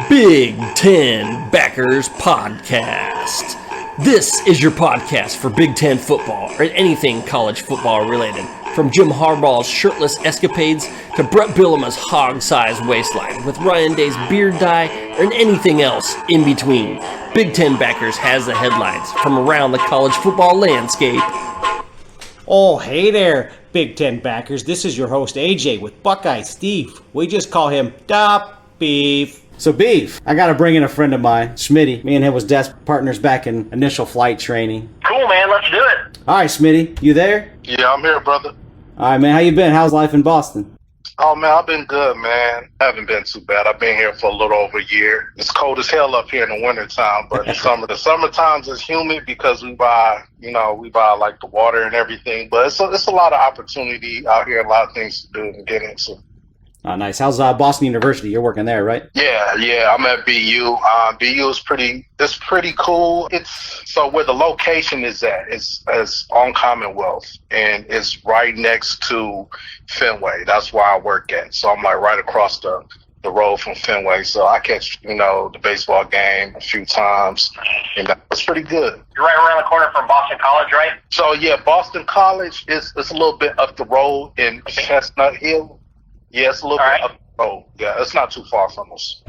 Big Ten Backers Podcast. This is your podcast for Big Ten football or anything college football related. From Jim Harbaugh's shirtless escapades to Brett Bielema's hog-sized waistline with Ryan Day's beard dye and anything else in between. Big Ten Backers has the headlines from around the college football landscape. Oh, hey there, Big Ten Backers. This is your host, AJ, with Buckeye Steve. We just call him Da Beef. So, Beef, I got to bring in a friend of mine, Smitty. Me and him was desk partners back in initial flight training. Cool, man. Let's do it. All right, Smitty, you there? Yeah, I'm here, brother. All right, man. How you been? How's life in Boston? Oh, man, I've been good, man. I haven't been too bad. I've been here for a little over a year. It's cold as hell up here in the wintertime, but the summer times is humid because we buy like the water and everything. But it's a lot of opportunity out here, a lot of things to do and get into. Oh, nice. How's Boston University? You're working there, right? Yeah. I'm at BU. BU is pretty cool. So where the location is at, it's on Commonwealth, and it's right next to Fenway. That's where I work at. So I'm like right across the road from Fenway. So I catch, the baseball game a few times, and that's pretty good. You're right around the corner from Boston College, right? So yeah, Boston College is a little bit up the road in Chestnut Hill. Yeah, it's a little bit up the road. Yeah, it's not too far from us.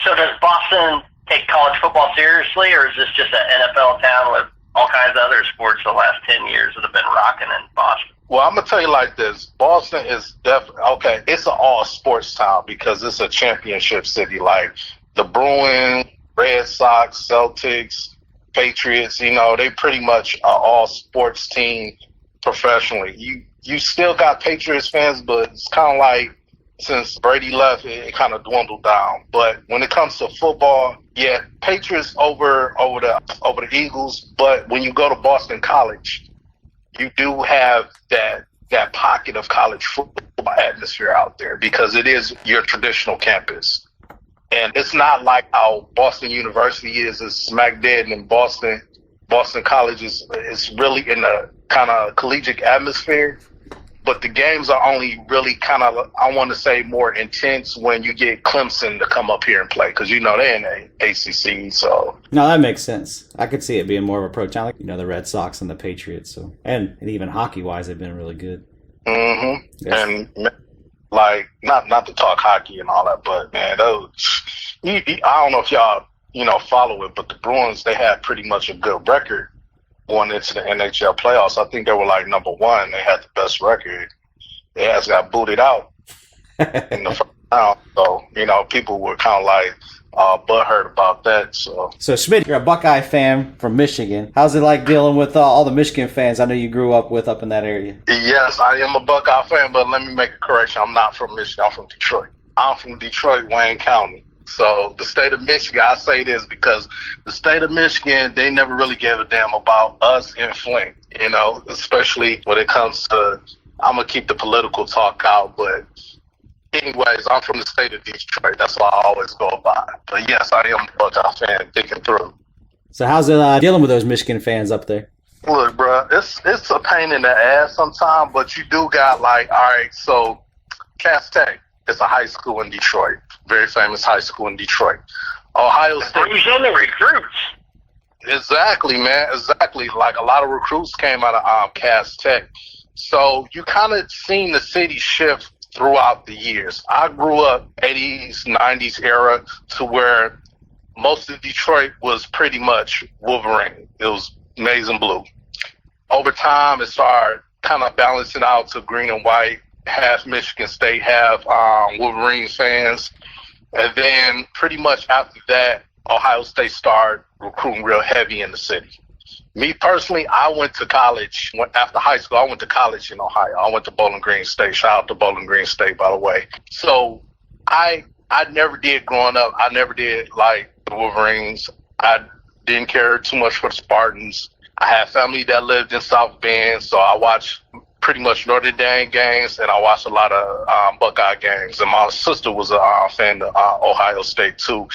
So does Boston take college football seriously, or is this just an NFL town with all kinds of other sports the last 10 years that have been rocking in Boston? Well, I'm going to tell you like this. Boston is definitely, okay, it's an all-sports town because it's a championship city. Like the Bruins, Red Sox, Celtics, Patriots, they pretty much are all-sports team professionally. You still got Patriots fans, but it's kind of like since Brady left, it kind of dwindled down. But when it comes to football, yeah, Patriots over the Eagles. But when you go to Boston College, you do have that pocket of college football atmosphere out there because it is your traditional campus. And it's not like how Boston University is smack dead in Boston. Boston College is really in a kind of collegiate atmosphere. But the games are only really kind of, I want to say, more intense when you get Clemson to come up here and play because, they're in the ACC. So No, that makes sense. I could see it being more of a pro town, like, the Red Sox and the Patriots. So, and even hockey-wise, they've been really good. Mm-hmm. Yes. And, like, not to talk hockey and all that, but, man, those, I don't know if y'all, follow it, but the Bruins, they had pretty much a good record going into the NHL playoffs. I think they were like number one. They had the best record. They just got booted out in the first round. So, people were kind of like butthurt about that. So Schmidt, you're a Buckeye fan from Michigan. How's it like dealing with all the Michigan fans I know you grew up with up in that area? Yes, I am a Buckeye fan, but let me make a correction. I'm not from Michigan. I'm from Detroit. I'm from Detroit, Wayne County. So the state of Michigan, I say this because the state of Michigan, they never really gave a damn about us in Flint, especially when it comes to, I'm going to keep the political talk out, but anyways, I'm from the state of Detroit. That's what I always go by. But yes, I am a Buckeye fan, thinking through. So how's it dealing with those Michigan fans up there? Look, bro, it's a pain in the ass sometimes, but you do got all right, so Cass Tech is a high school in Detroit. Very famous high school in Detroit. Ohio State. Who's in the recruits? Exactly, man. Exactly. Like a lot of recruits came out of Cass Tech. So you kind of seen the city shift throughout the years. I grew up 80s, 90s era to where most of Detroit was pretty much Wolverine. It was maize and blue. Over time, it started kind of balancing out to green and white. Half Michigan State, half Wolverine fans. And then pretty much after that, Ohio State started recruiting real heavy in the city. Me personally, I went to college. After high school, I went to college in Ohio. I went to Bowling Green State. Shout out to Bowling Green State, by the way. So I never did growing up. I never did like the Wolverines. I didn't care too much for the Spartans. I had family that lived in South Bend, so I watched pretty much Notre Dame games, and I watched a lot of Buckeye games. And my sister was a fan of Ohio State too.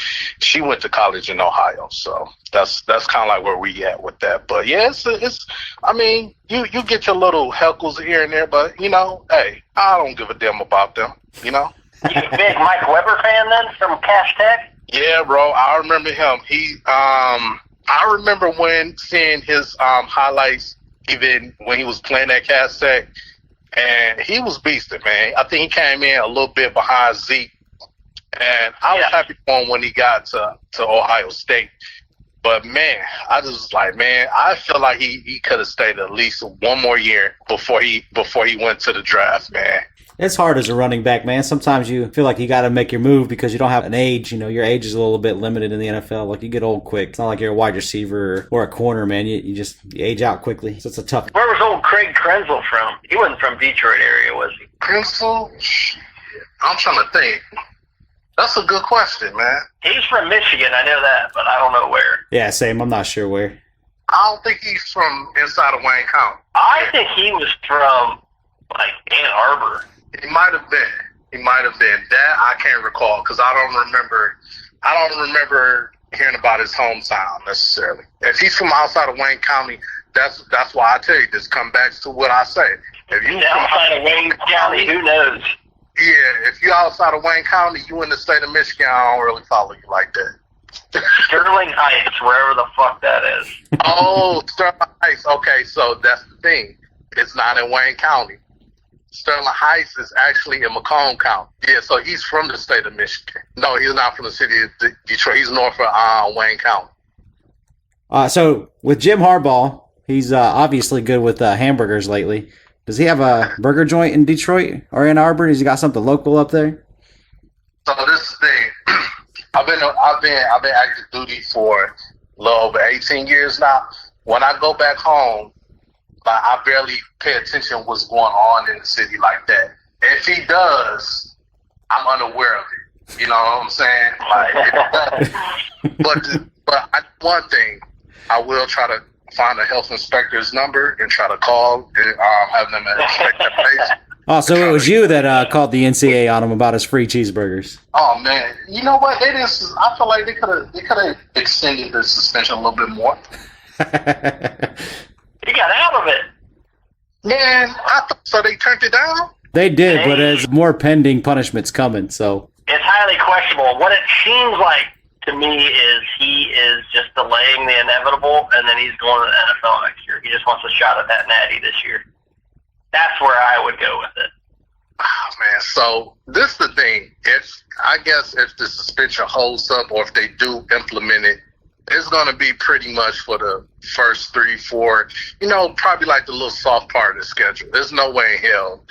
She went to college in Ohio, so that's kind of like where we at with that. But yeah, it's I mean, you get your little heckles here and there, but hey, I don't give a damn about them. You a big Mike Weber fan then from Cass Tech? Yeah, bro. I remember him. I remember when seeing his highlights, even when he was playing at Cass Tech, and he was beasting, man. I think he came in a little bit behind Zeke, and I was happy for him when he got to Ohio State. But, man, I just was like, man, I feel like he could have stayed at least one more year before he went to the draft, man. It's hard as a running back, man. Sometimes you feel like you got to make your move because you don't have an age. Your age is a little bit limited in the NFL. Like, you get old quick. It's not like you're a wide receiver or a corner, man. You just age out quickly. So it's a tough. Where was old Craig Krenzel from? He wasn't from Detroit area, was he? Krenzel? I'm trying to think. That's a good question, man. He's from Michigan, I know that, but I don't know where. Yeah, same. I'm not sure where. I don't think he's from inside of Wayne County. I think he was from, like, Ann Arbor. He might have been. That I can't recall because I don't remember hearing about his hometown necessarily. If he's from outside of Wayne County, that's why I tell you this. Come back to what I say. If you outside of Wayne County, who knows? Yeah, if you're outside of Wayne County, you in the state of Michigan, I don't really follow you like that. Sterling Heights, wherever the fuck that is. Oh, Sterling Heights. Okay, so that's the thing. It's not in Wayne County. Sterling Heights is actually in Macomb County. Yeah, so he's from the state of Michigan. No, he's not from the city of Detroit. He's north of Wayne County. So with Jim Harbaugh, he's obviously good with hamburgers lately. Does he have a burger joint in Detroit or Ann Arbor? Has he got something local up there? So this is the thing. I've been active duty for a little over 18 years now. When I go back home, I barely pay attention to what's going on in the city like that. If he does, I'm unaware of it. You know what I'm saying? But one thing, I will try to find a health inspector's number and try to call and have them inspect that place. Oh, so it was you that called the NCAA on him about his free cheeseburgers. Oh man, you know what? They just, I feel like they could have extended the suspension a little bit more. He got out of it. Man, I thought so. They turned it down. They did, but there's more pending punishments coming. So it's highly questionable. What it seems like to me is he is just delaying the inevitable, and then he's going to the NFL next year. He just wants a shot at that natty this year. That's where I would go with it. Oh, man, so this is the thing. If the suspension holds up or if they do implement it, it's going to be pretty much for the first 3-4, probably like the little soft part of the schedule. There's no way in hell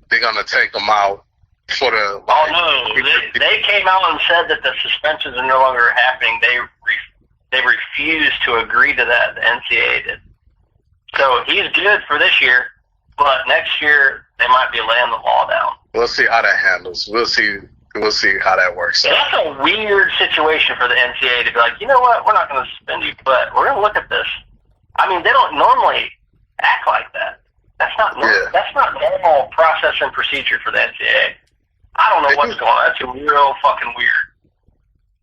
they're going to take them out for the... Oh, no. They came out and said that the suspensions are no longer happening. They refused to agree to that, the NCAA did. So he's good for this year, but next year they might be laying the law down. We'll see how that handles. We'll see how that works. That's a weird situation for the NCAA to be like, you know what, we're not going to suspend you, but we're going to look at this. I mean, they don't normally act like that. That's not normal process and procedure for the NCAA. I don't know what's going on. That's real fucking weird.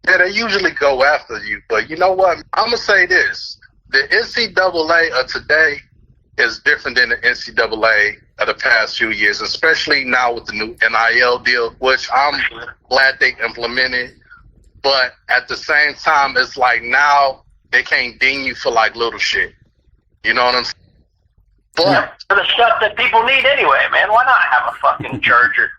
Yeah, they usually go after you, but you know what? I'm going to say this. The NCAA of today is different than the NCAA of the past few years, especially now with the new NIL deal, which I'm glad they implemented. But at the same time, it's like now they can't ding you for like little shit. You know what I'm saying? But for the stuff that people need anyway, man. Why not have a fucking Charger?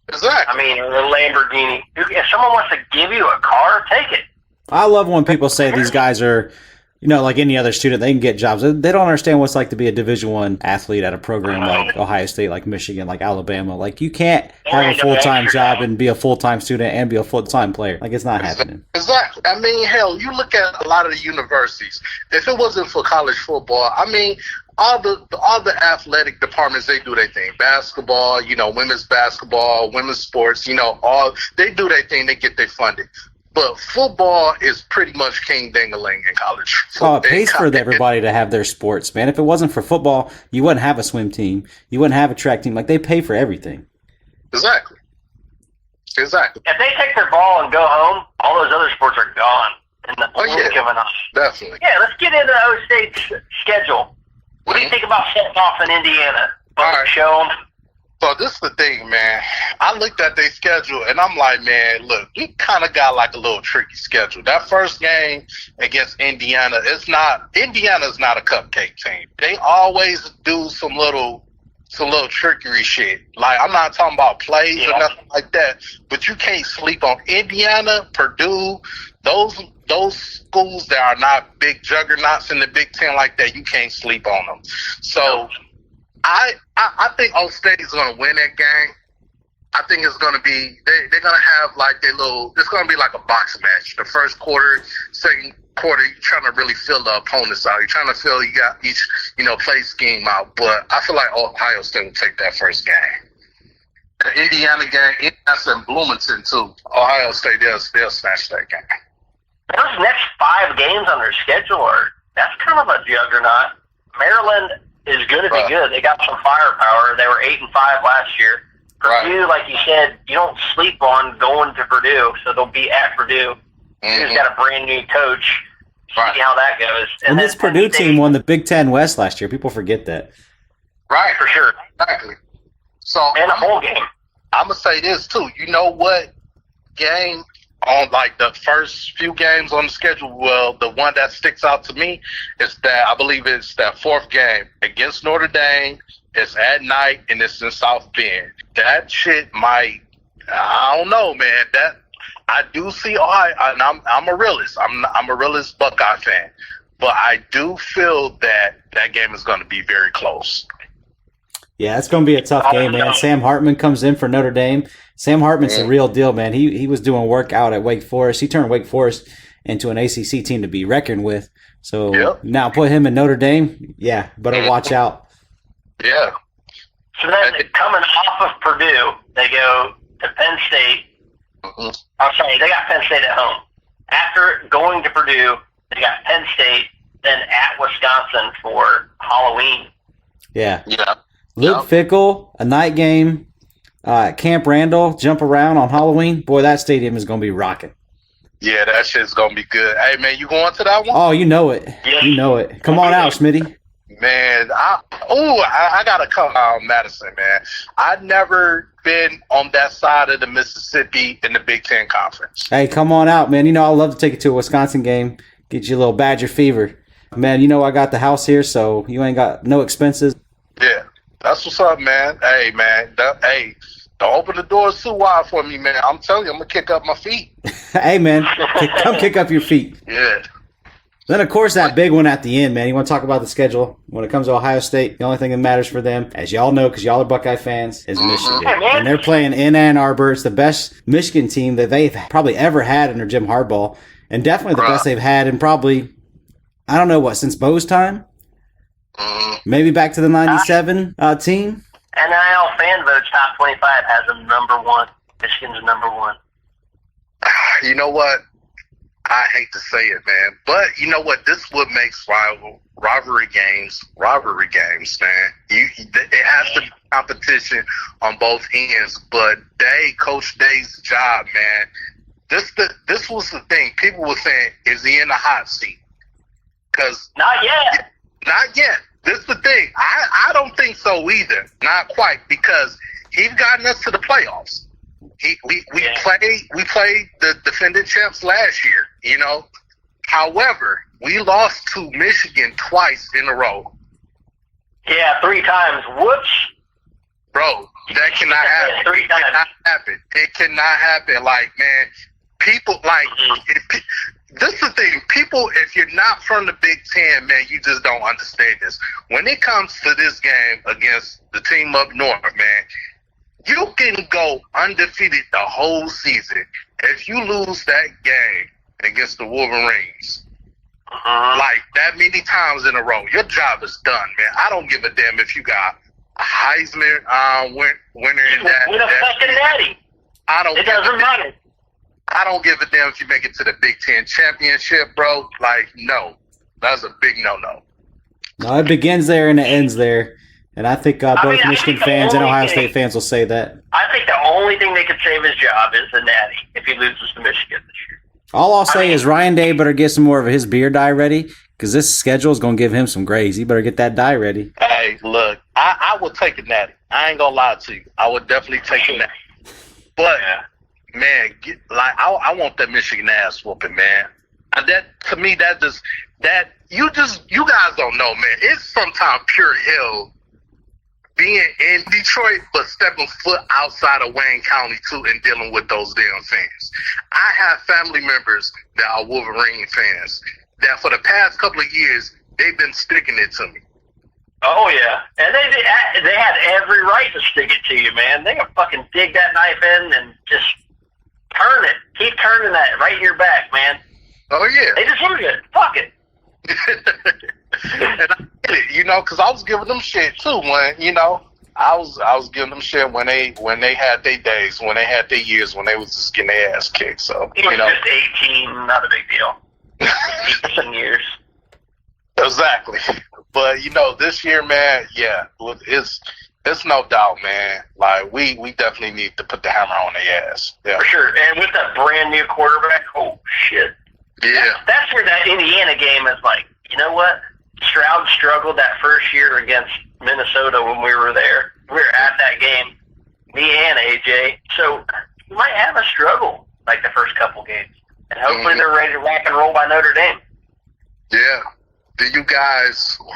Exactly. I mean, a Lamborghini. If someone wants to give you a car, take it. I love when people say these guys are, like any other student, they can get jobs. They don't understand what it's like to be a Division I athlete at a program like Ohio State, like Michigan, like Alabama. Like, you can't have a full-time job and be a full-time student and be a full-time player. Like, it's not happening. Exactly. I mean, hell, you look at a lot of the universities. If it wasn't for college football, I mean, all the athletic departments, they do their thing. Basketball, women's basketball, women's sports, they do their thing. They get their funding. But football is pretty much king ding-a-ling in college. It pays for everybody to have their sports, man. If it wasn't for football, you wouldn't have a swim team. You wouldn't have a track team. Like, they pay for everything. Exactly. If they take their ball and go home, all those other sports are gone. And the blink of an eye. Definitely. Yeah, let's get into O State's schedule. What do you think about setting off in Indiana? All right. Show them. So this is the thing, man. I looked at their schedule and I'm like, man, look, we kind of got like a little tricky schedule. That first game against Indiana, Indiana's not a cupcake team. They always do some little trickery shit. Like, I'm not talking about plays or nothing like that, but you can't sleep on Indiana, Purdue, those schools that are not big juggernauts in the Big Ten like that. You can't sleep on them. So I think Old State is going to win that game. I think it's going to be they're going to have like it's going to be like a box match. The first quarter, second quarter, you're trying to really feel the opponents out. You're trying to feel you got each play scheme out. But I feel like Ohio State will take that first game. The Indiana game, that's in Bloomington too. Ohio State, they'll snatch that game. Those next 5 games on their schedule that's kind of a juggernaut. Maryland is going to be good. They got some firepower. They were 8-5 last year. Purdue, like you said, you don't sleep on going to Purdue, so they'll be at Purdue. Purdue's got a brand new coach. See how that goes. And this Purdue team won the Big Ten West last year. People forget that. Right, for sure. Exactly. So and a whole game. I'm gonna say this too. You know what game on like the first few games on the schedule? Well, the one that sticks out to me is that I believe it's that 4th game against Notre Dame. It's at night and it's in South Bend. That shit might, I don't know, man. That I do see. And I'm a realist. I'm a realist Buckeye fan, but I do feel that game is going to be very close. Yeah, it's going to be a tough game, man. Sam Hartman comes in for Notre Dame. Sam Hartman's the real deal, man. He was doing work out at Wake Forest. He turned Wake Forest into an ACC team to be reckoned with. So now put him in Notre Dame. Yeah, better watch out. Yeah. So then coming off of Purdue, they go to Penn State. I'm sorry, they got Penn State at home. After going to Purdue, they got Penn State, then at Wisconsin for Halloween. Yeah. Luke Fickell, a night game, Camp Randall, jump around on Halloween. Boy, that stadium is going to be rocking. Yeah, that shit's going to be good. Hey, man, you going to that one? Oh, you know it. Yes. You know it. Come on out, Smitty. Man, I got to come out, Madison, man. I've never been on that side of the Mississippi in the Big Ten Conference. Hey, come on out, man. I'd love to take you to a Wisconsin game, get you a little Badger fever. Man, I got the house here, so you ain't got no expenses. Yeah, that's what's up, man. Hey, man. Don't open the doors too wide for me, man. I'm telling you, I'm going to kick up my feet. Hey, man, come kick up your feet. Yeah. Then, of course, that big one at the end, man. You want to talk about the schedule? When it comes to Ohio State, the only thing that matters for them, as y'all know, because y'all are Buckeye fans, is Michigan. And they're playing in Ann Arbor. It's the best Michigan team that they've probably ever had under Jim Harbaugh. And definitely the best they've had in probably, I don't know what, since Bo's time? Maybe back to the 97 team? NIL fan votes top 25 has them number 1. Michigan's number 1. You know what? I hate to say it, man, but you know what? This is what makes rivalry games, man. It has to be competition on both ends, but Coach Day's job, man. This was the thing. People were saying, is he in the hot seat? Because not yet. Not yet. This is the thing. I don't think so either. Not quite, because he's gotten us to the playoffs. We played the defending champs last year, However, we lost to Michigan twice in a row. Yeah, 3 times. Whoops. Bro, that cannot happen. 3 times. It cannot happen. It cannot happen. Like, man, people, this is the thing. People, if you're not from the Big Ten, man, you just don't understand this. When it comes to this game against the team up north, man, you can go undefeated the whole season. If you lose that game against the Wolverines, like that many times in a row, your job is done, man. I don't give a damn if you got a Heisman winner in that. Win a fucking natty. It doesn't matter. I don't give a damn if you make it to the Big Ten championship, bro. Like, no. That's a big no-no. No, it begins there and it ends there. And I think both Michigan fans and Ohio State fans will say that. I think the only thing they could save his job is the natty if he loses to Michigan this year. All I'll say is Ryan Day better get some more of his beer dye ready, because this schedule is going to give him some grays. He better get that dye ready. Hey, look, I would take a natty. I ain't gonna lie to you. I would definitely take a natty. But man, I want that Michigan ass whooping, man. And that to me, you guys don't know, man. It's sometimes pure hell being in Detroit, but stepping foot outside of Wayne County too, and dealing with those damn fans. I have family members that are Wolverine fans that for the past couple of years they've been sticking it to me. Oh yeah, and they had every right to stick it to you, man. They can fucking dig that knife in and just turn it. Keep turning that right in your back, man. Oh yeah, they deserve it. Fuck it. And I get it, because I was giving them shit too. When I was giving them shit when they had their days, when they had their years, when they was just getting their ass kicked. So he was just 18, not a big deal. 18 years. Exactly. But this year, man, it's no doubt, man. Like we definitely need to put the hammer on their ass. Yeah. For sure. And with that brand new quarterback, oh shit. Yeah. That's where that Indiana game is like, you know what? Stroud struggled that first year against Minnesota when we were there. We were at that game, me and AJ. So you might have a struggle like the first couple games. And hopefully they're ready to rock and roll by Notre Dame. Yeah.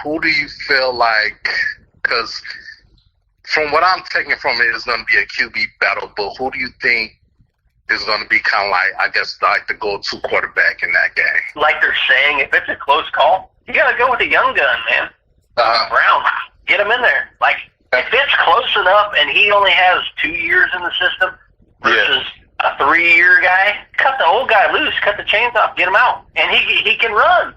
Who do you feel like, because from what I'm taking from it, it's going to be a QB battle, but who do you think is going to be kind of like, I guess, like the go-to quarterback in that game? Like they're saying, if it's a close call, you got to go with a young gun, man. Brown, get him in there. Like, if it's close enough and he only has 2 years in the system versus a 3-year guy, cut the old guy loose, cut the chains off, get him out. And he can run.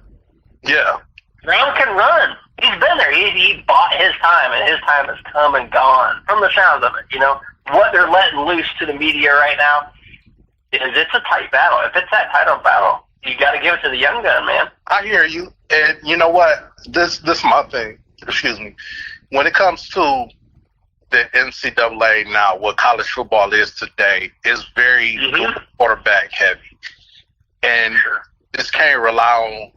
Yeah. Brown can run. He's been there. He bought his time, and his time has come and gone from the sounds of it. What they're letting loose to the media right now is it's a tight battle. If it's that tight of a battle, you got to give it to the young gun, man. I hear you. And you know what? This is my thing. Excuse me. When it comes to the NCAA now, what college football is today, is very quarterback heavy. And just can't rely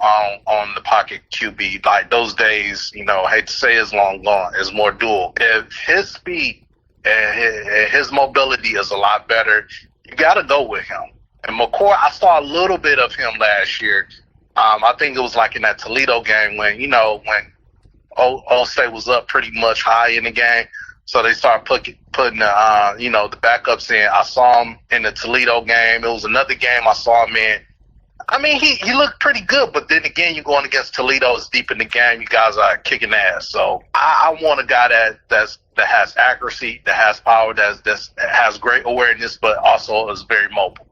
on the pocket QB. Like those days, I hate to say it's long gone. It's more dual. If his speed and his mobility is a lot better, you got to go with him. And McCoy, I saw a little bit of him last year. I think it was like in that Toledo game when Old State was up pretty much high in the game. So they started putting the backups in. I saw him in the Toledo game. It was another game I saw him in. I mean, he looked pretty good, but then again, you're going against Toledo. It's deep in the game. You guys are kicking ass. So I want a guy that has accuracy, that has power, that has great awareness, but also is very mobile.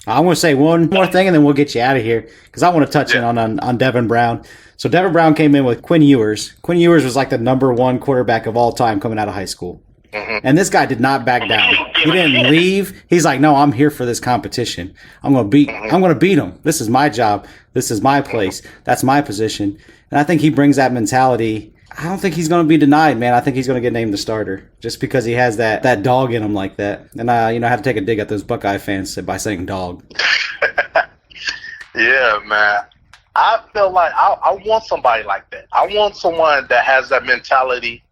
I want to say one more thing, and then we'll get you out of here, because I want to touch in on Devin Brown. So Devin Brown came in with Quinn Ewers. Quinn Ewers was like the #1 quarterback of all time coming out of high school. And this guy did not back down. He didn't leave. He's like, no, I'm here for this competition. I'm going to beat him. This is my job. This is my place. That's my position. And I think he brings that mentality. I don't think he's going to be denied, man. I think he's going to get named the starter just because he has that dog in him like that. And I had to take a dig at those Buckeye fans by saying dog. Yeah, man. I feel like I want somebody like that. I want someone that has that mentality,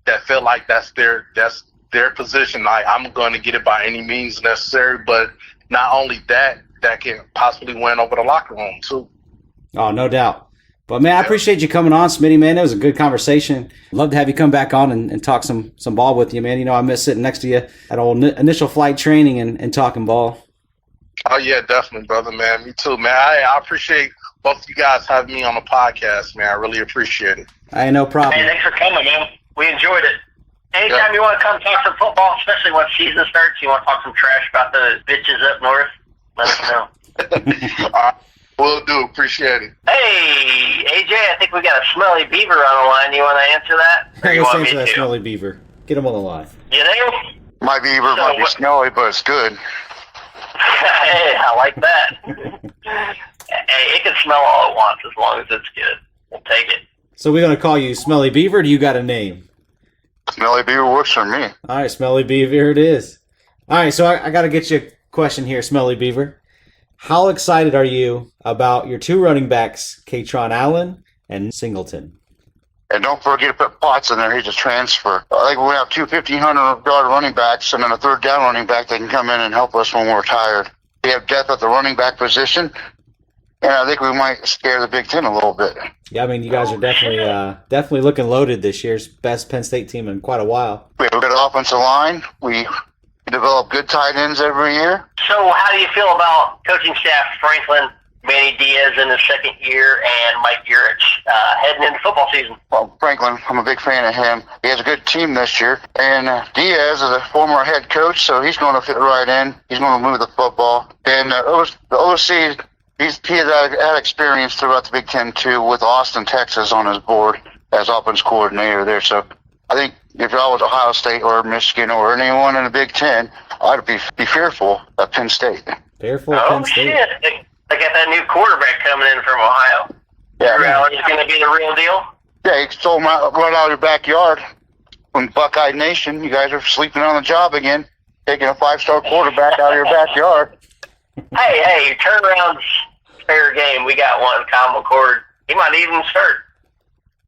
that feel like that's their position. Like, I'm going to get it by any means necessary, but not only that can possibly win over the locker room too. Oh, no doubt. But man, I appreciate you coming on, Smitty, man. It was a good conversation. Love to have you come back on and talk some ball with you, man. I miss sitting next to you at old initial flight training and talking ball. Oh yeah, definitely, brother, man. Me too, man. I appreciate both of you guys having me on the podcast, man. I really appreciate it. Hey, no problem. Hey, thanks for coming, man. We enjoyed it. Anytime you want to come talk some football, especially when season starts, you want to talk some trash about the bitches up north, let us know. All right. Will do. Appreciate it. Hey, AJ, I think we got a smelly beaver on the line. You want to answer that? Or you Let's want me answer that to? smelly beaver. Get him on the line. You there? My beaver might be smelly, but it's good. Hey, I like that. Hey, it can smell all it wants as long as it's good. We'll take it. So we're going to call you Smelly Beaver, or do you got a name? Smelly beaver works for me. All right, Smelly Beaver, here it is. All right, so I got to get you a question here, Smelly Beaver. How excited are you about your two running backs, Katron Allen and Singleton? And don't forget to put Potts in there. He's a transfer. I think we have two 1,500-yard running backs and then a third down running back that can come in and help us when we're tired. We have depth at the running back position, and I think we might scare the Big Ten a little bit. Yeah, I mean, you guys are definitely looking loaded this year's best Penn State team in quite a while. We have a good offensive line. We develop good tight ends every year. So how do you feel about coaching staff Franklin, Manny Diaz in his second year, and Mike Urich heading into football season? Well, Franklin, I'm a big fan of him. He has a good team this year. And Diaz is a former head coach, so he's going to fit right in. He's going to move the football. And the OC, he has had experience throughout the Big Ten, too, with Austin, Texas on his board as offense coordinator there. So I think if I was Ohio State or Michigan or anyone in the Big Ten, I'd be fearful of Penn State. Fearful of Penn State? Oh, shit. They got that new quarterback coming in from Ohio. Yeah, Is going to be the real deal? Yeah, he stole right out of your backyard. From Buckeye Nation, you guys are sleeping on the job again, taking a 5-star quarterback out of your backyard. Hey, turnaround's fair game. We got one, Kyle McCord. He might even start.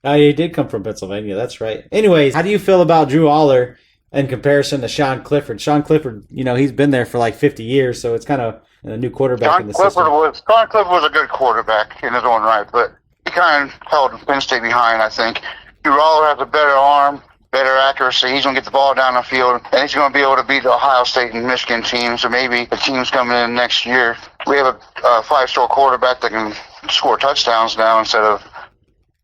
Oh, he did come from Pennsylvania. That's right. Anyways, how do you feel about Drew Aller in comparison to Sean Clifford? Sean Clifford, he's been there for like 50 years, so it's kind of a new quarterback in the system. Sean Clifford was a good quarterback in his own right, but he kind of held Penn State behind, I think. Drew Aller has a better arm, better accuracy. He's going to get the ball down the field, and he's going to be able to beat the Ohio State and Michigan teams, or maybe the teams coming in next year. We have a 5-star quarterback that can score touchdowns now instead of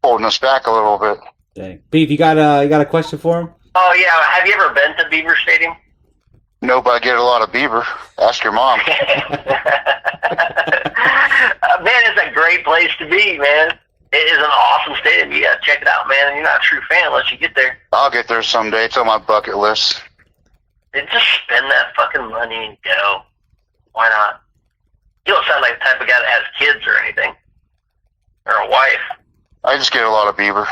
holding us back a little bit. Dang. Beef, you got a question for him? Oh, yeah. Have you ever been to Beaver Stadium? No, but I get a lot of beaver. Ask your mom. Man, it's a great place to be, man. It is an awesome stadium. You got to check it out, man. And you're not a true fan unless you get there. I'll get there someday. It's on my bucket list. Then just spend that fucking money and go. Why not? You don't sound like the type of guy that has kids or anything. Or a wife. I just get a lot of beaver.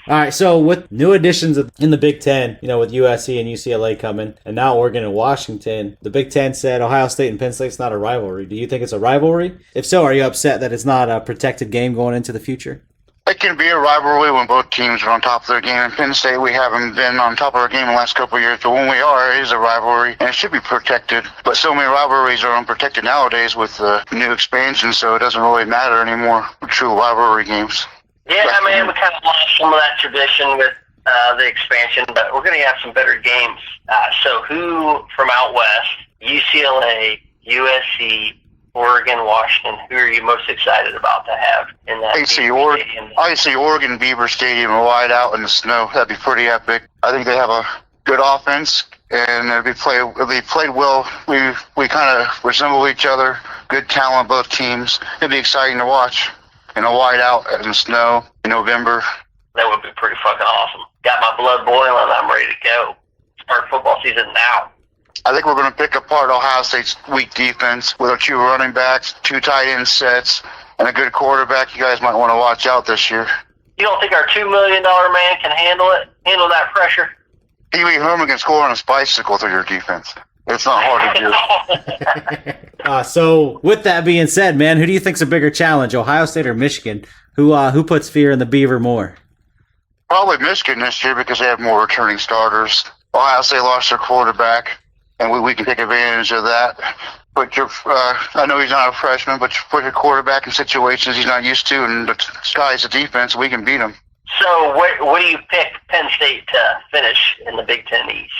All right, so with new additions in the Big Ten, with USC and UCLA coming, and now Oregon and Washington, the Big Ten said Ohio State and Penn State's not a rivalry. Do you think it's a rivalry? If so, are you upset that it's not a protected game going into the future? It can be a rivalry when both teams are on top of their game. In Penn State, we haven't been on top of our game the last couple of years, but when we are, it is a rivalry, and it should be protected. But so many rivalries are unprotected nowadays with the new expansion, so it doesn't really matter anymore with true rivalry games. Yeah, man, we kind of lost some of that tradition with the expansion, but we're going to have some better games. So who from out west, UCLA, USC, Oregon, Washington, who are you most excited about to have in that stadium? I see Oregon Beaver Stadium wide out in the snow. That'd be pretty epic. I think they have a good offense, and it'll be played well. We kind of resemble each other. Good talent, both teams. It'd be exciting to watch. In a white out in the snow in November. That would be pretty fucking awesome. Got my blood boiling. I'm ready to go. Start football season now. I think we're going to pick apart Ohio State's weak defense with our 2 running backs, 2 tight end sets, and a good quarterback. You guys might want to watch out this year. You don't think our $2 million man can handle that pressure? Pee-wee Herman can score on his bicycle through your defense. It's not hard to do. So, with that being said, man, who do you think's a bigger challenge, Ohio State or Michigan? Who puts fear in the Beaver more? Probably Michigan this year because they have more returning starters. Ohio State lost their quarterback, and we can take advantage of that. But I know he's not a freshman, but you put your quarterback in situations he's not used to, and the sky's the defense. We can beat him. So, what do you pick Penn State to finish in the Big Ten East?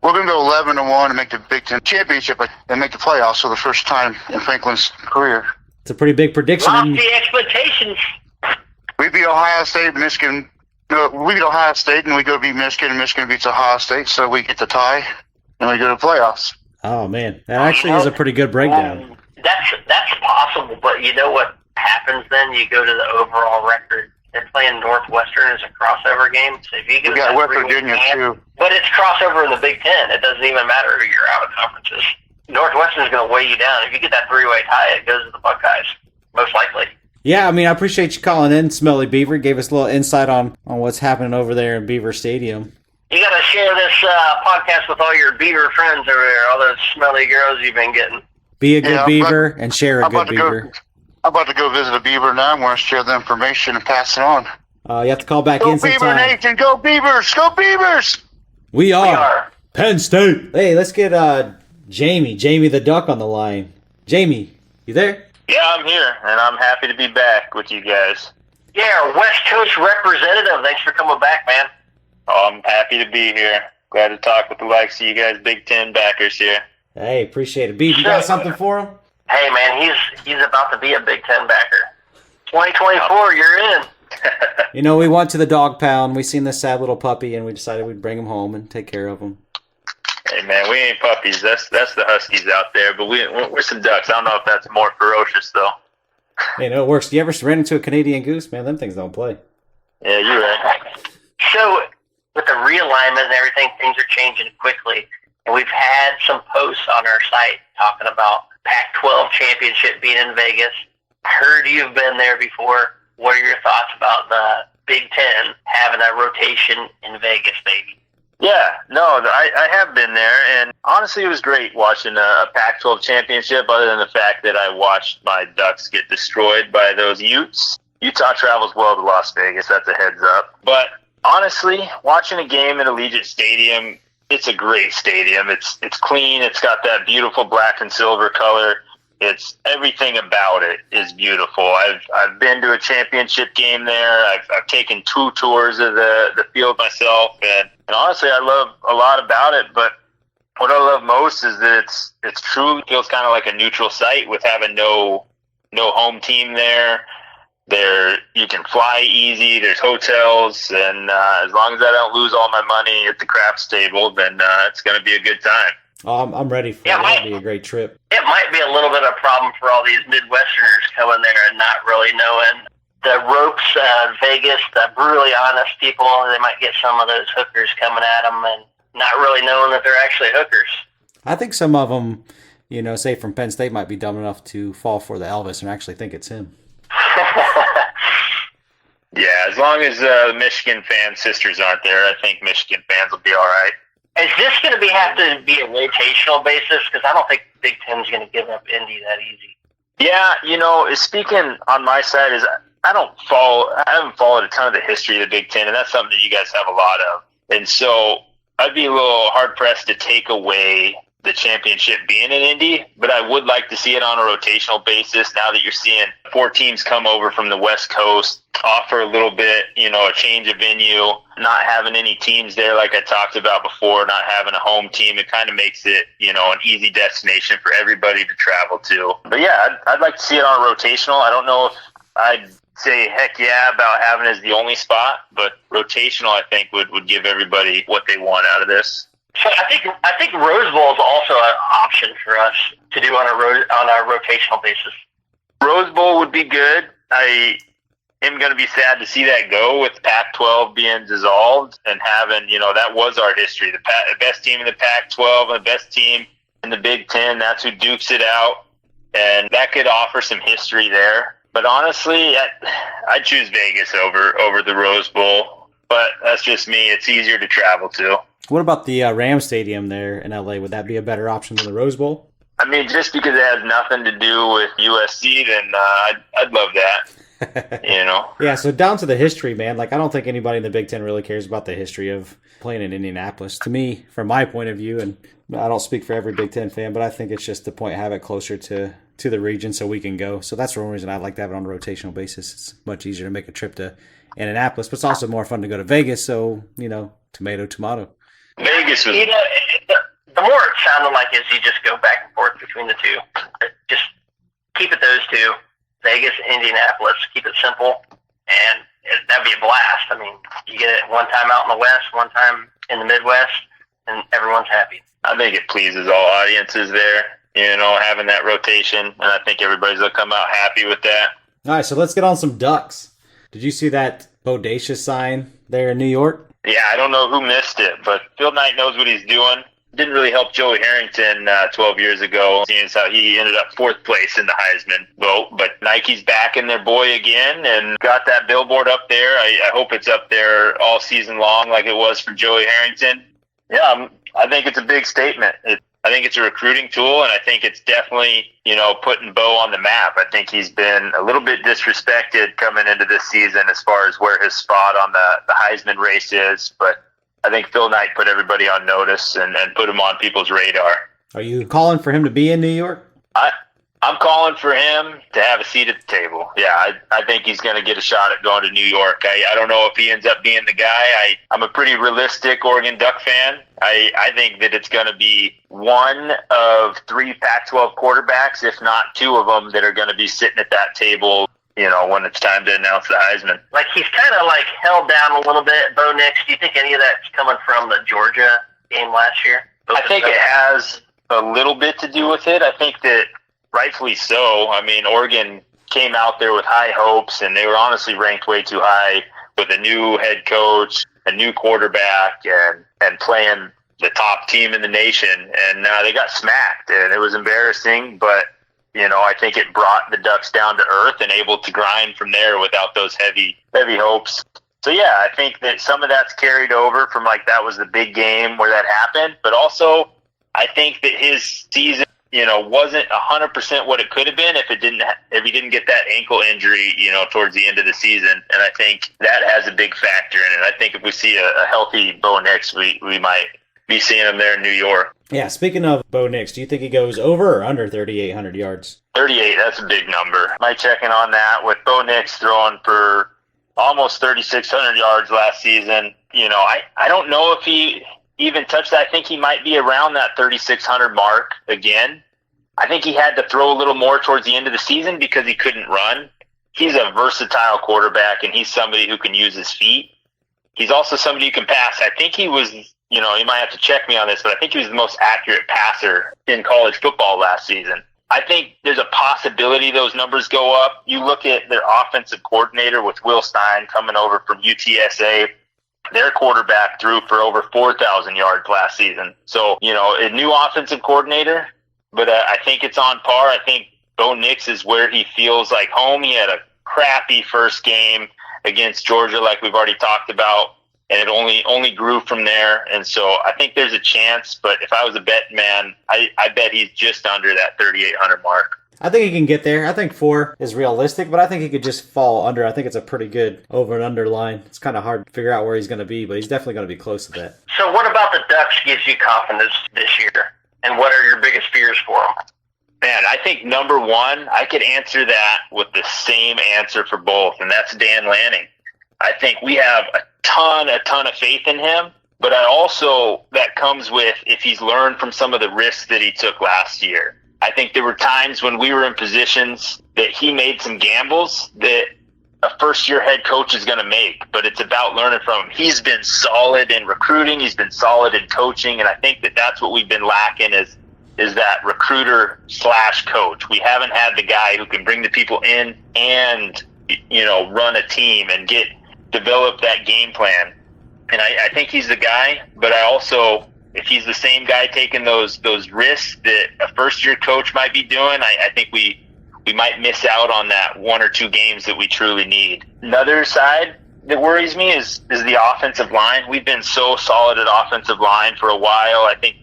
We're going to go 11-1 and make the Big Ten championship and make the playoffs for the first time in Franklin's career. It's a pretty big prediction. Lofty expectations. We beat Ohio State, Michigan. We beat Ohio State, and we go beat Michigan, and Michigan beats Ohio State, so we get the tie, and we go to the playoffs. Oh, man. That actually is a pretty good breakdown. That's possible, but you know what happens then? You go to the overall record. They're playing Northwestern as a crossover game. So if you get West Virginia, too. But it's crossover in the Big Ten. It doesn't even matter who you're out of conferences. Northwestern's going to weigh you down. If you get that 3-way tie, it goes to the Buckeyes, most likely. Yeah, I mean, I appreciate you calling in, Smelly Beaver. Gave us a little insight on what's happening over there in Beaver Stadium. You got to share this podcast with all your Beaver friends over there, all those smelly girls you've been getting. Be a good Beaver and share a good Beaver. I'm about to go visit a beaver now. I'm going to share the information and pass it on. You have to call back Go in Beaver sometime. Nation! Go Beavers! Go Beavers! We are. We are. Penn State. Hey, let's get Jamie the Duck on the line. Jamie, you there? Yeah, I'm here, and I'm happy to be back with you guys. Yeah, our West Coast representative. Thanks for coming back, man. Oh, I'm happy to be here. Glad to talk with the likes of you guys, Big Ten backers here. Hey, appreciate it. Beef, you got something for him? Hey, man, he's about to be a Big Ten backer. 2024, you're in. You know, we went to the dog pound. We seen this sad little puppy, and we decided we'd bring him home and take care of him. Hey, man, we ain't puppies. That's the Huskies out there, but we're some ducks. I don't know if that's more ferocious, though. Hey, no, it works. Do you ever ran into a Canadian goose? Man, them things don't play. Yeah, you're right. So, with the realignment and everything, things are changing quickly. And we've had some posts on our site talking about Pac-12 championship being in Vegas. I heard you've been there before. What are your thoughts about the Big Ten having a rotation in Vegas, baby? Yeah, no, I have been there, and honestly, it was great watching a Pac-12 championship, other than the fact that I watched my Ducks get destroyed by those Utes. Utah travels well to Las Vegas, that's a heads up. But honestly, watching a game at Allegiant Stadium, it's a great stadium. It's clean, it's got that beautiful black and silver color. It's everything about it is beautiful. I've been to a championship game there. I've taken 2 tours of the field myself, and honestly, I love a lot about it. But what I love most is that it's truly feels kind of like a neutral site with having no home team there. There you can fly easy. There's hotels, and as long as I don't lose all my money at the craps table, then it's going to be a good time. Oh, I'm ready for that. That'd be a great trip. It might be a little bit of a problem for all these Midwesterners coming there and not really knowing the ropes. Vegas, the brutally honest people, they might get some of those hookers coming at them and not really knowing that they're actually hookers. I think some of them, you know, say from Penn State, might be dumb enough to fall for the Elvis and actually think it's him. Yeah, as long as Michigan fan sisters aren't there, I think Michigan fans will be all right. Is this going to have to be a rotational basis? Because I don't think Big Ten's going to give up Indy that easy. Yeah, you know, speaking on my side is I haven't followed a ton of the history of the Big Ten, and that's something that you guys have a lot of. And so I'd be a little hard pressed to take away the championship being in Indy, but I would like to see it on a rotational basis now that you're seeing 4 teams come over from the West Coast, offer a little bit, you know, a change of venue, not having any teams there like I talked about before, not having a home team. It kind of makes it, you know, an easy destination for everybody to travel to. But yeah, I'd like to see it on a rotational. I don't know if I'd say heck yeah about having it as the only spot, but rotational I think would give everybody what they want out of this. So I think Rose Bowl is also an option for us to do on a rotational basis. Rose Bowl would be good. I am going to be sad to see that go with Pac-12 being dissolved and having, you know, that was our history. The best team in the Pac-12 and the best team in the Big Ten, that's who dukes it out. And that could offer some history there. But honestly, I'd choose Vegas over the Rose Bowl. But that's just me. It's easier to travel to. What about the Ram Stadium there in LA? Would that be a better option than the Rose Bowl? I mean, just because it has nothing to do with USC, then I'd love that. You know? Yeah, so down to the history, man. Like, I don't think anybody in the Big Ten really cares about the history of playing in Indianapolis. To me, from my point of view, and I don't speak for every Big Ten fan, but I think it's just the point to have it closer to the region so we can go. So that's the one reason I like to have it on a rotational basis. It's much easier to make a trip to Indianapolis, but it's also more fun to go to Vegas. So, you know, tomato. Vegas was... You know, the more it sounded like is you just go back and forth between the two. Just keep it those two, Vegas, Indianapolis. Keep it simple, and that'd be a blast. I mean, you get it one time out in the West, one time in the Midwest, and everyone's happy. I think it pleases all audiences there, you know, having that rotation, and I think everybody's going to come out happy with that. All right, so let's get on some Ducks. Did you see that bodacious sign there in New York? Yeah, I don't know who missed it, but Phil Knight knows what he's doing. Didn't really help Joey Harrington 12 years ago, seeing as how he ended up 4th place in the Heisman vote. But Nike's backing their boy again and got that billboard up there. I hope it's up there all season long like it was for Joey Harrington. Yeah, I think it's a big statement. I think it's a recruiting tool, and I think it's definitely, putting Bo on the map. I think he's been a little bit disrespected coming into this season as far as where his spot on the Heisman race is, but I think Phil Knight put everybody on notice and put him on people's radar. Are you calling for him to be in New York? I'm calling for him to have a seat at the table. Yeah, I think he's going to get a shot at going to New York. I don't know if he ends up being the guy. I'm a pretty realistic Oregon Duck fan. I think that it's going to be one of 3 Pac-12 quarterbacks, if not 2 of them, that are going to be sitting at that table, when it's time to announce the Heisman. Like, he's kind of like held down a little bit, Bo Nix. Do you think any of that's coming from the Georgia game last year? I think it has a little bit to do with it. I think that rightfully so. I mean, Oregon came out there with high hopes, and they were honestly ranked way too high with a new head coach, a new quarterback, and playing the top team in the nation. And they got smacked, and it was embarrassing. But, I think it brought the Ducks down to earth and able to grind from there without those heavy hopes. So, yeah, I think that some of that's carried over from, that was the big game where that happened. But also, I think that his season, wasn't 100% what it could have been if he didn't get that ankle injury, towards the end of the season. And I think that has a big factor in it. I think if we see a healthy Bo Nix, we might be seeing him there in New York. Yeah, speaking of Bo Nix, do you think he goes over or under 3,800 yards? 38, that's a big number. Am I checking on that? With Bo Nix throwing for almost 3,600 yards last season, I don't know if he even touched that. I think he might be around that 3,600 mark again. I think he had to throw a little more towards the end of the season because he couldn't run. He's a versatile quarterback, and he's somebody who can use his feet. He's also somebody who can pass. I think he was, you might have to check me on this, but I think he was the most accurate passer in college football last season. I think there's a possibility those numbers go up. You look at their offensive coordinator with Will Stein coming over from UTSA. Their quarterback threw for over 4,000 yards last season. So, a new offensive coordinator, but I think it's on par. I think Bo Nix is where he feels like home. He had a crappy first game against Georgia, like we've already talked about, and it only grew from there. And so I think there's a chance, but if I was a betting man, I bet he's just under that 3,800 mark. I think he can get there. I think 4 is realistic, but I think he could just fall under. I think it's a pretty good over and under line. It's kind of hard to figure out where he's going to be, but he's definitely going to be close to that. So what about the Ducks gives you confidence this year? And what are your biggest fears for them? Man, I think number one, I could answer that with the same answer for both, and that's Dan Lanning. I think we have a ton of faith in him, but that comes with if he's learned from some of the risks that he took last year. I think there were times when we were in positions that he made some gambles that a first-year head coach is going to make, but it's about learning from him. He's been solid in recruiting. He's been solid in coaching, and I think that that's what we've been lacking is that recruiter/coach. We haven't had the guy who can bring the people in and, run a team and develop that game plan. And I think he's the guy, but I also, if he's the same guy taking those risks that a first-year coach might be doing, I think we might miss out on that 1 or 2 games that we truly need. Another side that worries me is the offensive line. We've been so solid at offensive line for a while. I think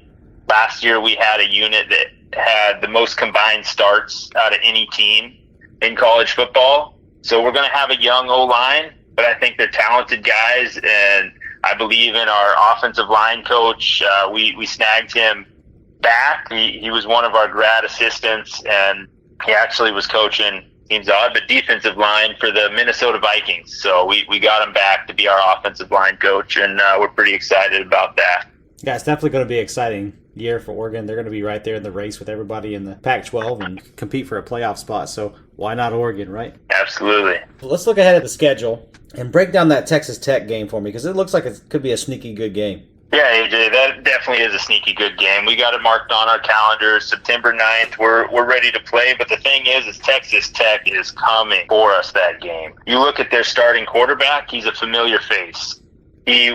last year we had a unit that had the most combined starts out of any team in college football. So we're going to have a young O-line, but I think they're talented guys, and I believe in our offensive line coach. We snagged him back. He was one of our grad assistants, and he actually was coaching, seems odd, but defensive line for the Minnesota Vikings. So we got him back to be our offensive line coach, and we're pretty excited about that. Yeah, it's definitely going to be an exciting year for Oregon. They're going to be right there in the race with everybody in the Pac-12 and compete for a playoff spot. So why not Oregon, right? Absolutely. Let's look ahead at the schedule and break down that Texas Tech game for me, because it looks like it could be a sneaky good game. Yeah, AJ, that definitely is a sneaky good game. We got it marked on our calendar, September 9th. We're ready to play, but the thing is Texas Tech is coming for us that game. You look at their starting quarterback, he's a familiar face. He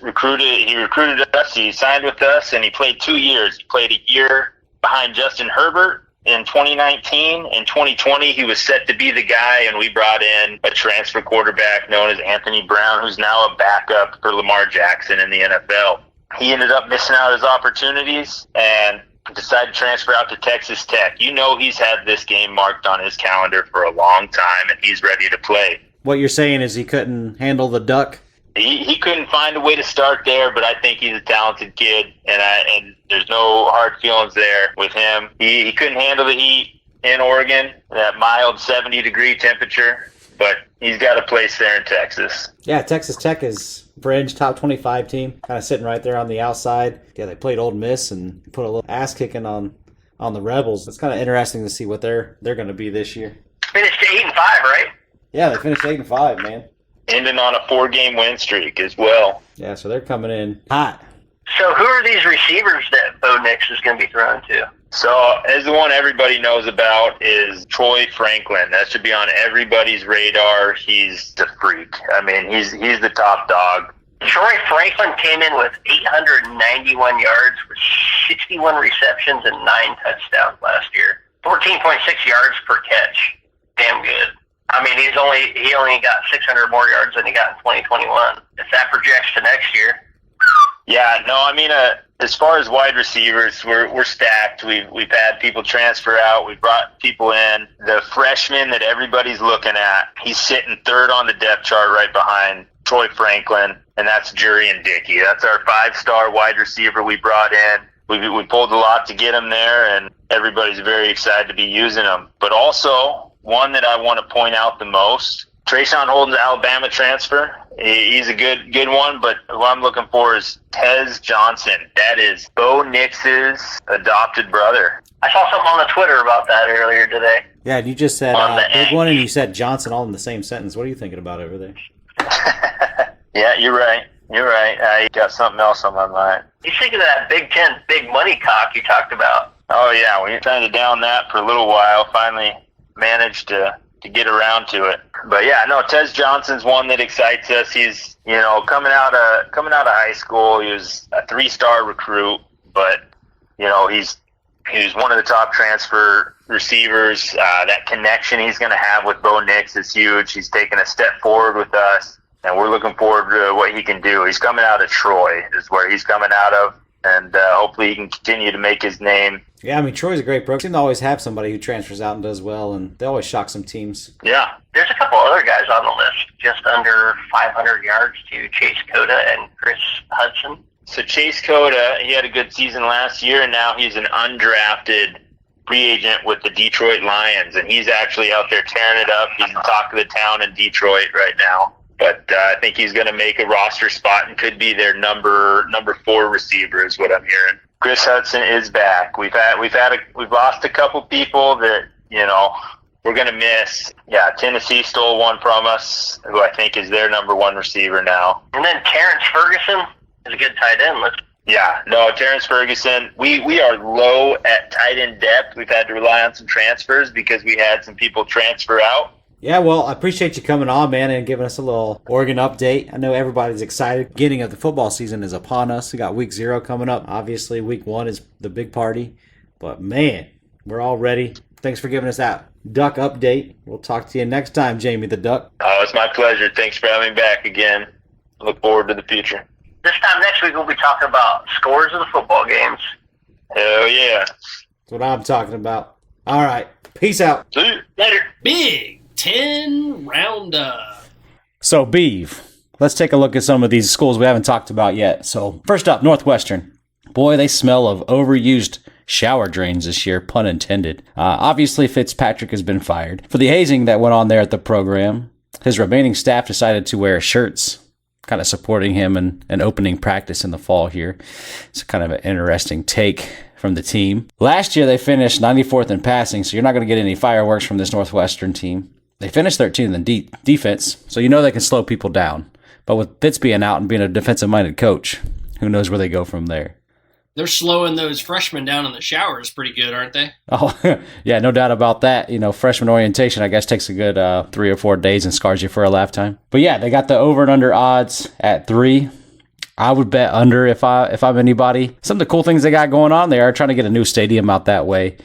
recruited us, he signed with us, and he played 2 years. He played a year behind Justin Herbert in 2019. In 2020, he was set to be the guy, and we brought in a transfer quarterback known as Anthony Brown, who's now a backup for Lamar Jackson in the NFL. He ended up missing out his opportunities, and decide to transfer out to Texas Tech. You know he's had this game marked on his calendar for a long time, and he's ready to play. What you're saying is he couldn't handle the duck? He couldn't find a way to start there, but I think he's a talented kid, and there's no hard feelings there with him. He couldn't handle the heat in Oregon, that mild 70-degree temperature, but he's got a place there in Texas. Yeah, Texas Tech is fringe top 25 team, kind of sitting right there on the outside. Yeah, they played Ole Miss and put a little ass kicking on the Rebels. It's kind of interesting to see what they're going to be this year. Finished 8-5, right? Yeah, they finished 8-5, man. Ending on a 4-game win streak as well. Yeah, so they're coming in hot. So who are these receivers that Bo Nix is going to be throwing to? So, as the one everybody knows about is Troy Franklin. That should be on everybody's radar. He's the freak. I mean, he's the top dog. Troy Franklin came in with 891 yards with 61 receptions and 9 touchdowns last year. 14.6 yards per catch. Damn good. I mean, he only got 600 more yards than he got in 2021. If that projects to next year. Yeah, no, I mean, as far as wide receivers, we're stacked. We've had people transfer out. We've brought people in. The freshman that everybody's looking at, he's sitting third on the depth chart right behind Troy Franklin, and that's Jurian Dickey. That's our 5-star wide receiver we brought in. We pulled a lot to get him there, and everybody's very excited to be using him. But also, one that I want to point out the most, Trayshawn Holden's Alabama transfer. He's a good one, but what I'm looking for is Tez Johnson. That is Bo Nix's adopted brother. I saw something on the Twitter about that earlier today. Yeah, you just said big one, and you said Johnson all in the same sentence. What are you thinking about over there? Yeah, you're right. I got something else on my mind. You think of that Big Ten big money cock you talked about. Oh, yeah, we were trying to down that for a little while. Finally managed to get around to it. But yeah, no, Tez Johnson's one that excites us. He's, coming out of high school, he was a 3-star recruit, but he's one of the top transfer receivers. That connection he's going to have with Bo Nix is huge. He's taken a step forward with us, and we're looking forward to what he can do. He's coming out of Troy is where he's coming out of, and hopefully he can continue to make his name. Yeah, I mean, Troy's a great program. They seem to always have somebody who transfers out and does well, and they always shock some teams. Yeah. There's a couple other guys on the list, just under 500 yards to Chase Cota and Chris Hudson. So Chase Cota, he had a good season last year, and now he's an undrafted free agent with the Detroit Lions, and he's actually out there tearing it up. He's the talk of the town in Detroit right now. But I think he's going to make a roster spot and could be their number 4 receiver is what I'm hearing. Chris Hudson is back. We've lost a couple people that we're going to miss. Yeah, Tennessee stole one from us, who I think is their number 1 receiver now. And then Terrence Ferguson is a good tight end. Yeah, no, Terrence Ferguson. We are low at tight end depth. We've had to rely on some transfers because we had some people transfer out. Yeah, well, I appreciate you coming on, man, and giving us a little Oregon update. I know everybody's excited. Beginning of the football season is upon us. We got week 0 coming up. Obviously, week 1 is the big party. But, man, we're all ready. Thanks for giving us that Duck update. We'll talk to you next time, Jamie the Duck. Oh, it's my pleasure. Thanks for having me back again. Look forward to the future. This time next week, we'll be talking about scores of the football games. Hell yeah. That's what I'm talking about. All right. Peace out. See you Later. Big 10 Roundup. So, Beeve, let's take a look at some of these schools we haven't talked about yet. So, first up, Northwestern. Boy, they smell of overused shower drains this year, pun intended. Obviously, Fitzpatrick has been fired. For the hazing that went on there at the program, his remaining staff decided to wear shirts, kind of supporting him and opening practice in the fall here. It's kind of an interesting take from the team. Last year, they finished 94th in passing, so you're not going to get any fireworks from this Northwestern team. They finished 13th in defense, so you know they can slow people down. But with Fitz being out and being a defensive-minded coach, who knows where they go from there. They're slowing those freshmen down in the showers pretty good, aren't they? Oh, yeah, no doubt about that. Freshman orientation, I guess, takes a good 3 or 4 days and scars you for a lifetime. But yeah, they got the over and under odds at 3. I would bet under if I'm anybody. Some of the cool things they got going on, they are trying to get a new stadium out that way.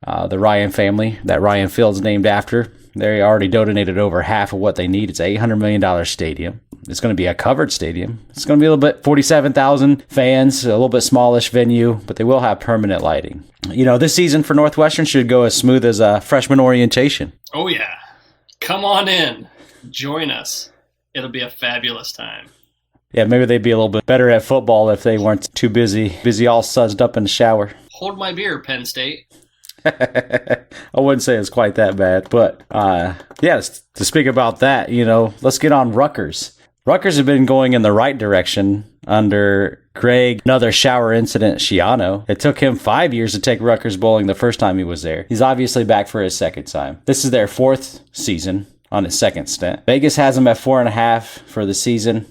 The Ryan family, that Ryan Field's named after, They already donated over half of what they need. It's an $800 million stadium. It's going to be a covered stadium. It's going to be a little bit 47,000 fans, a little bit smallish venue, but they will have permanent lighting. This season for Northwestern should go as smooth as a freshman orientation. Oh, yeah. Come on in. Join us. It'll be a fabulous time. Yeah, maybe they'd be a little bit better at football if they weren't too busy all sudsed up in the shower. Hold my beer, Penn State. I wouldn't say it's quite that bad, but to speak about that, let's get on Rutgers. Rutgers have been going in the right direction under Greg, another shower incident, Schiano. It took him 5 years to take Rutgers bowling the first time he was there. He's obviously back for his second time. This is their fourth season on his second stint. Vegas has him at 4.5 for the season.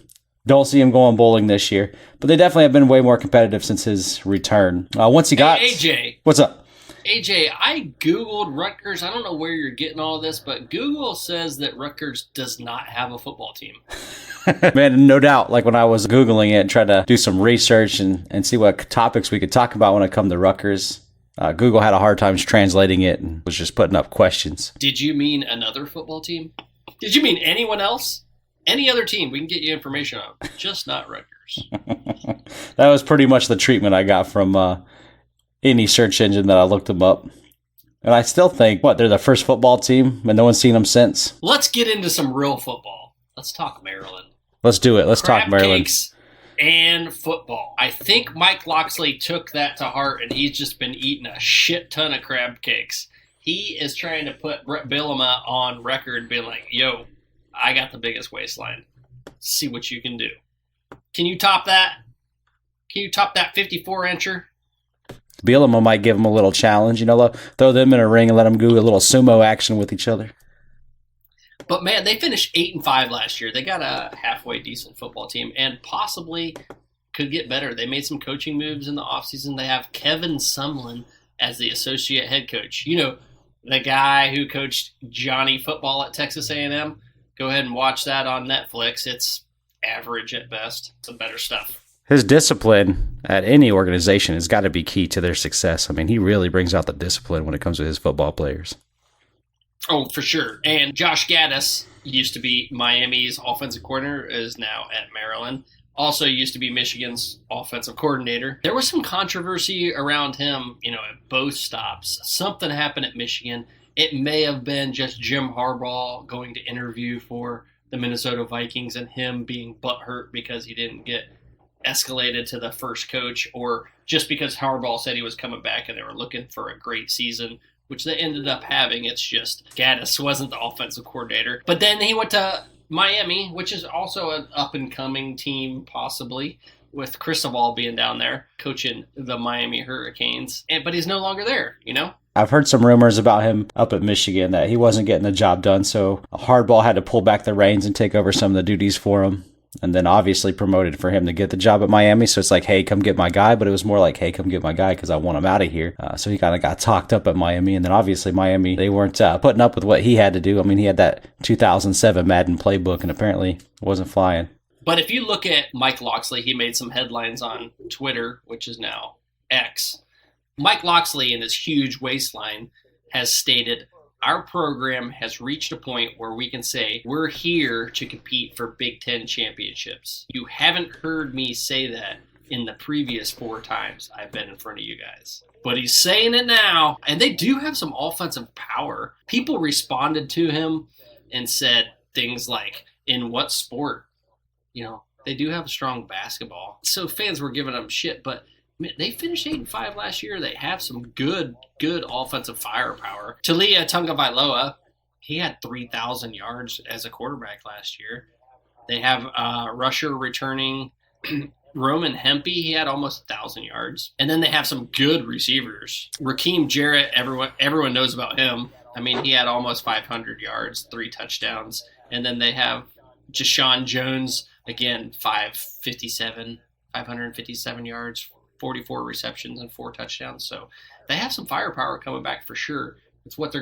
Don't see him going bowling this year, but they definitely have been way more competitive since his return. Once he got... Hey, AJ. What's up? AJ, I Googled Rutgers. I don't know where you're getting all this, but Google says that Rutgers does not have a football team. Man, no doubt. Like when I was Googling it, trying to do some research and see what topics we could talk about when it come to Rutgers, Google had a hard time translating it and was just putting up questions. Did you mean another football team? Did you mean anyone else? Any other team we can get you information on, just not Rutgers. That was pretty much the treatment I got from any search engine that I looked them up. And I still think, they're the first football team and no one's seen them since. Let's get into some real football. Let's talk Maryland. Let's do it. Let's talk Maryland. Cakes and football. I think Mike Loxley took that to heart and he's just been eating a shit ton of crab cakes. He is trying to put Brett Bielema on record being like, yo, I got the biggest waistline. See what you can do. Can you top that? Can you top that 54-incher? Bielema might give them a little challenge, throw them in a ring and let them do a little sumo action with each other. But man, they finished 8-5 last year. They got a halfway decent football team and possibly could get better. They made some coaching moves in the offseason. They have Kevin Sumlin as the associate head coach. The guy who coached Johnny football at Texas A&M. Go ahead and watch that on Netflix. It's average at best. Some better stuff. His discipline at any organization has got to be key to their success. I mean, he really brings out the discipline when it comes to his football players. Oh, for sure. And Josh Gaddis used to be Miami's offensive coordinator, is now at Maryland. Also used to be Michigan's offensive coordinator. There was some controversy around him, at both stops. Something happened at Michigan. It may have been just Jim Harbaugh going to interview for the Minnesota Vikings and him being butthurt because he didn't get escalated to the first coach, or just because Harbaugh said he was coming back and they were looking for a great season, which they ended up having. It's just Gaddis wasn't the offensive coordinator. But then he went to Miami, which is also an up-and-coming team, possibly, with Cristobal being down there coaching the Miami Hurricanes. But he's no longer there, I've heard some rumors about him up at Michigan that he wasn't getting the job done, so Hardball had to pull back the reins and take over some of the duties for him. And then obviously promoted for him to get the job at Miami. So it's like, hey, come get my guy. But it was more like, hey, come get my guy because I want him out of here. So he kind of got talked up at Miami. And then obviously Miami, they weren't putting up with what he had to do. I mean, he had that 2007 Madden playbook and apparently wasn't flying. But if you look at Mike Loxley, he made some headlines on Twitter, which is now X. Mike Loxley, in his huge waistline, has stated, our program has reached a point where we can say we're here to compete for Big Ten championships. You haven't heard me say that in the previous 4 times I've been in front of you guys. But he's saying it now, and they do have some offensive power. People responded to him and said things like, in what sport? They do have a strong basketball. So fans were giving them shit, but they finished 8-5 last year. They have some good offensive firepower. Talia Tungavailoa, he had 3,000 yards as a quarterback last year. They have rusher returning Roman Hempe. He had almost 1,000 yards. And then they have some good receivers. Raheem Jarrett, everyone knows about him. I mean, he had almost 500 yards, 3 touchdowns. And then they have Jashawn Jones, again, 557 yards, 44 receptions and 4 touchdowns. So they have some firepower coming back for sure. It's what they're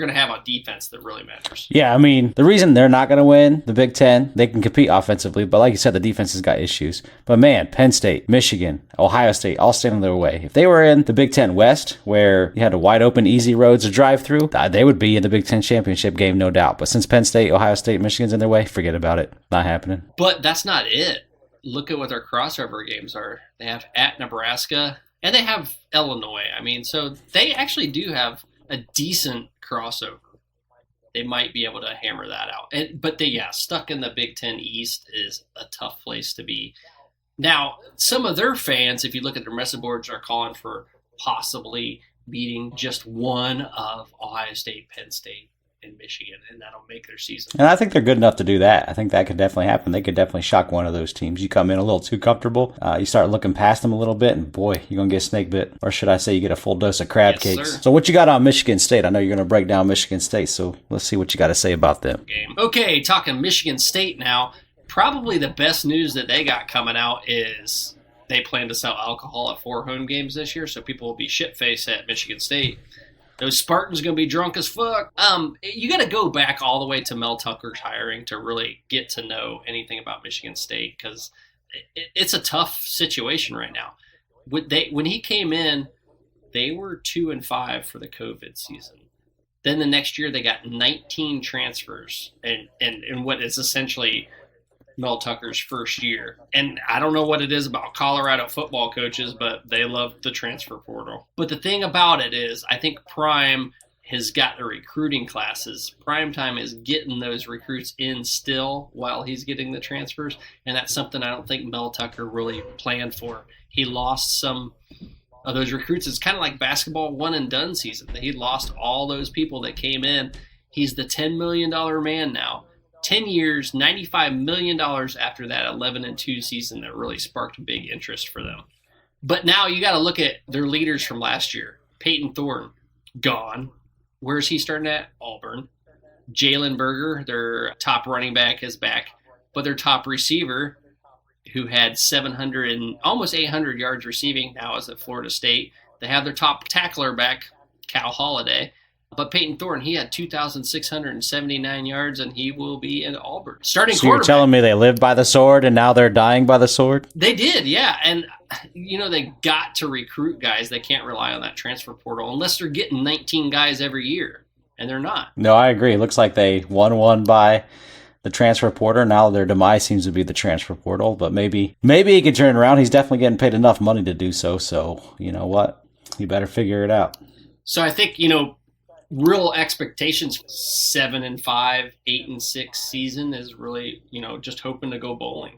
gonna have on defense that really matters. Yeah, I mean, the reason they're not going to win the Big Ten, they can compete offensively, but like you said, the defense has got issues. But man, Penn State, Michigan, Ohio State, all stand in their way. If they were in the Big Ten West, where you had a wide open, easy roads to drive through, they would be in the Big Ten championship game, no doubt. But since Penn State, Ohio State, Michigan's in their way, forget about it. Not happening. But that's not it. Look at what their crossover games are. They have at Nebraska, and they have Illinois. I mean, so they actually do have a decent crossover. They might be able to hammer that out. But stuck in the Big Ten East is a tough place to be. Now, some of their fans, if you look at their message boards, are calling for possibly beating just one of Ohio State, Penn State, and Michigan, and that'll make their season. And I think they're good enough to do that. I think that could definitely happen. They could definitely shock one of those teams. You come in a little too comfortable, you start looking past them a little bit, and boy, you're going to get snake bit. Or should I say you get a full dose of crab cakes. Sir. So what you got on Michigan State? I know you're going to break down Michigan State, so let's see what you got to say about them. Okay, talking Michigan State now. Probably the best news that they got coming out is they plan to sell alcohol at 4 home games this year, so people will be shit-faced at Michigan State. Those Spartans going to be drunk as fuck. You got to go back all the way to Mel Tucker's hiring to really get to know anything about Michigan State, because it's a tough situation right now. When he came in, they were 2-5 for the COVID season. Then the next year they got 19 transfers, and what is essentially Mel Tucker's first year. And I don't know what it is about Colorado football coaches, but they love the transfer portal. But the thing about it is, I think Prime has got the recruiting classes. Prime time is getting those recruits in still while he's getting the transfers, and that's something I don't think Mel Tucker really planned for. He lost some of those recruits. It's kind of like basketball one and done season. He lost all those people that came in. He's the $10 million man now. 10 years, $95 million after that 11-2 season that really sparked big interest for them. But now you got to look at their leaders from last year. Peyton Thorne, gone. Where's he starting at? Auburn. Jalen Berger, their top running back, is back. But their top receiver, who had 700 and almost 800 yards receiving, now is at Florida State. They have their top tackler back, Cal Holiday. But Peyton Thorne, he had 2,679 yards, and he will be in Auburn. Starting so quarterback. You're telling me they lived by the sword, and now they're dying by the sword? They did, yeah. And, they got to recruit guys. They can't rely on that transfer portal unless they're getting 19 guys every year, and they're not. No, I agree. It looks like they won one by the transfer portal. Now their demise seems to be the transfer portal, but maybe he can turn around. He's definitely getting paid enough money to do so, so you know what? You better figure it out. So I think, real expectations, 7-5, 8-6 season is really, just hoping to go bowling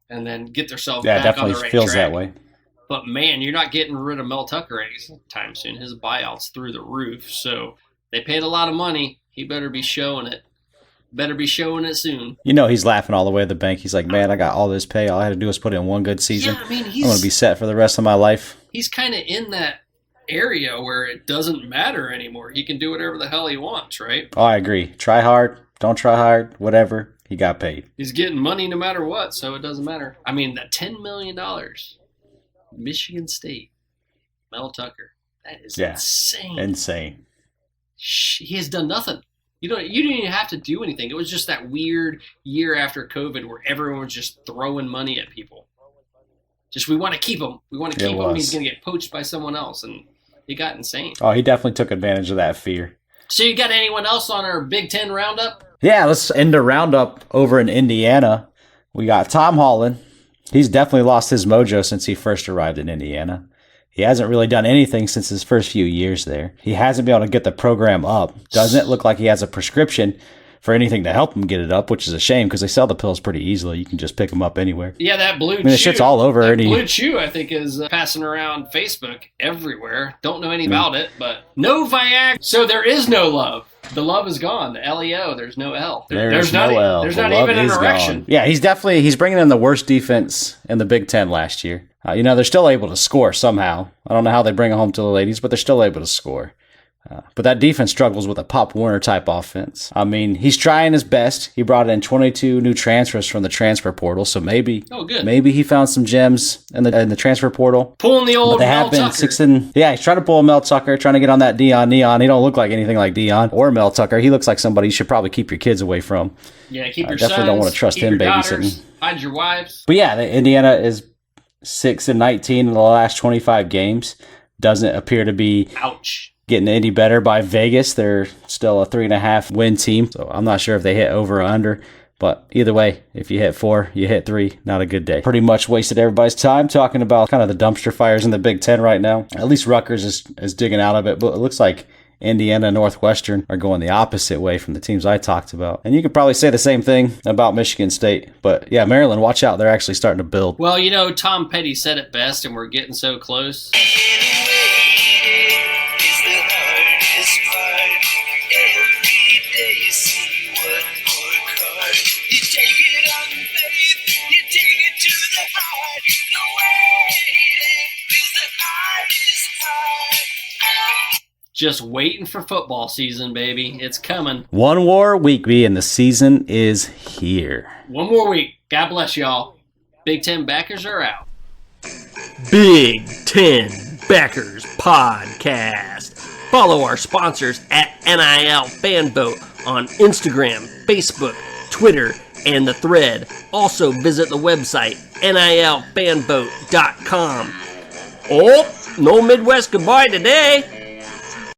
and then get themselves back on the right track. Yeah, definitely feels that way. But man, you're not getting rid of Mel Tucker anytime soon. His buyout's through the roof. So they paid a lot of money. He better be showing it. Better be showing it soon. He's laughing all the way to the bank. He's like, man, I got all this pay. All I had to do was put in one good season. Yeah, I'm going to be set for the rest of my life. He's kind of in that area where it doesn't matter anymore. He can do whatever the hell he wants, right? Oh, I agree. Try hard, don't try hard, whatever. He got paid. He's getting money no matter what, so it doesn't matter. I mean, that $10 million, Michigan State, Mel Tucker, that is insane. Insane. He has done nothing. You didn't even have to do anything. It was just that weird year after COVID where everyone was just throwing money at people. Just, we want to keep him. We want to keep him. He's going to get poached by someone else, and he got insane. Oh, he definitely took advantage of that fear. So you got anyone else on our Big Ten Roundup? Yeah, let's end the Roundup over in Indiana. We got Tom Holland. He's definitely lost his mojo since he first arrived in Indiana. He hasn't really done anything since his first few years there. He hasn't been able to get the program up. Doesn't look like he has a prescription for anything to help him get it up, which is a shame because they sell the pills pretty easily. You can just pick them up anywhere. Yeah, that blue chew. The shit's all over. Blue chew, I think, is passing around Facebook everywhere. Don't know anything about it, but no Viagra. So there is no love. The love is gone. The LEO, there's no L. There's no L. There's not even an erection. Yeah, he's bringing in the worst defense in the Big Ten last year. They're still able to score somehow. I don't know how they bring it home to the ladies, but they're still able to score. But that defense struggles with a Pop Warner type offense. I mean, he's trying his best. He brought in 22 new transfers from the transfer portal, so maybe he found some gems in the transfer portal. Pulling the old Mel Tucker. He's trying to pull a Mel Tucker, trying to get on that Dion Neon. He don't look like anything like Dion or Mel Tucker. He looks like somebody you should probably keep your kids away from. Yeah, keep your definitely sons, don't want to trust him babysitting. Hide your wives. But yeah, Indiana is 6-19 in the last 25 games. Doesn't appear to be getting any better by Vegas. They're still a 3.5 win team, so I'm not sure if they hit over or under. But either way, if you hit 4, you hit 3. Not a good day. Pretty much wasted everybody's time talking about kind of the dumpster fires in the Big Ten right now. At least Rutgers is digging out of it, but it looks like Indiana and Northwestern are going the opposite way from the teams I talked about. And you could probably say the same thing about Michigan State. But yeah, Maryland, watch out. They're actually starting to build. Well, Tom Petty said it best, and we're getting so close. Just waiting for football season, baby. It's coming. One more week, and the season is here. One more week. God bless y'all. Big Ten backers are out. Big Ten Backers Podcast. Follow our sponsors at NIL Fanboat on Instagram, Facebook, Twitter, and the Thread. Also visit the website, nilfanboat.com. Oh, no Midwest goodbye today.